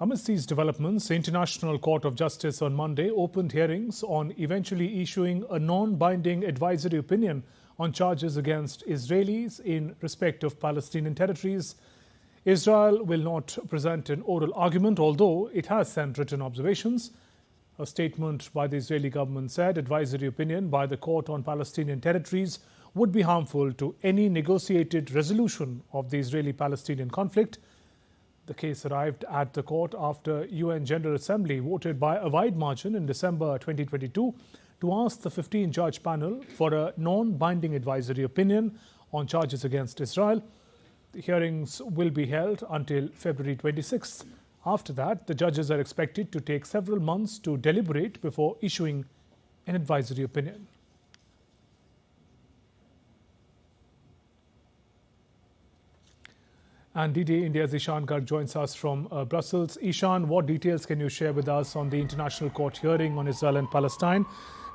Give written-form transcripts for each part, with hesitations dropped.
Amidst these developments, the International Court of Justice on Monday opened hearings on eventually issuing a non-binding advisory opinion on charges against Israelis in respect of Palestinian territories. Israel will not present an oral argument, although it has sent written observations. A statement by the Israeli government said advisory opinion by the court on Palestinian territories would be harmful to any negotiated resolution of the Israeli-Palestinian conflict. The case arrived at the court after UN General Assembly voted by a wide margin in December 2022 to ask the 15-judge panel for a non-binding advisory opinion on charges against Israel. The hearings will be held until February 26th. After that, the judges are expected to take several months to deliberate before issuing an advisory opinion. And DD India's Ishan Garg joins us from Brussels. Ishan, what details can you share with us on the International Court hearing on Israel and Palestine?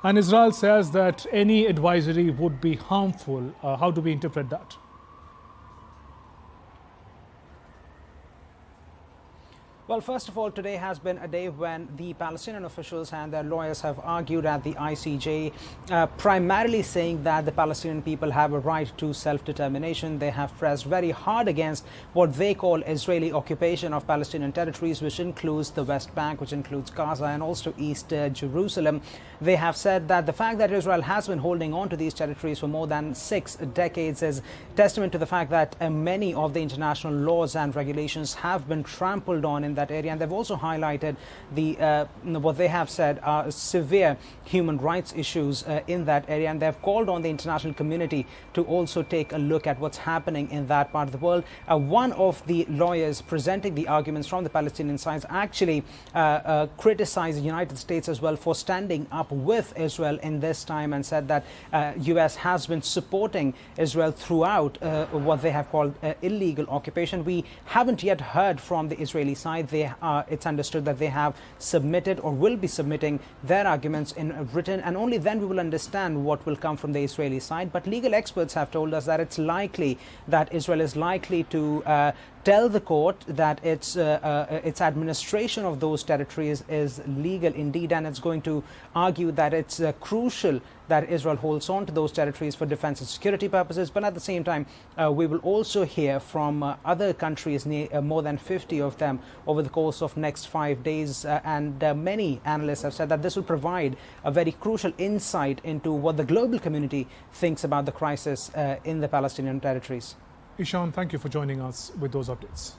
And Israel says that any advisory would be harmful. How do we interpret that? Well, first of all, today has been a day when the Palestinian officials and their lawyers have argued at the ICJ, primarily saying that the Palestinian people have a right to self-determination. They have pressed very hard against what they call Israeli occupation of Palestinian territories, which includes the West Bank, which includes Gaza and also East Jerusalem. They have said that the fact that Israel has been holding on to these territories for more than 6 decades is testament to the fact that many of the international laws and regulations have been trampled on in that area, and they've also highlighted the what they have said are severe human rights issues in that area, and they've called on the international community to also take a look at what's happening in that part of the world. One of the lawyers presenting the arguments from the Palestinian side actually criticized the United States as well for standing up with Israel in this time, and said that US has been supporting Israel throughout what they have called illegal occupation. We haven't yet heard from the Israeli side. It's understood that they have submitted or will be submitting their arguments in written, and only then we will understand what will come from the Israeli side. But legal experts have told us that it's likely that Israel is likely to tell the court that its administration of those territories is legal indeed, and it's going to argue that it's crucial that Israel holds on to those territories for defense and security purposes. But at the same time, we will also hear from other countries, more than 50 of them, over the course of next 5 days. And many analysts have said that this will provide a very crucial insight into what the global community thinks about the crisis in the Palestinian territories. Ishan, thank you for joining us with those updates.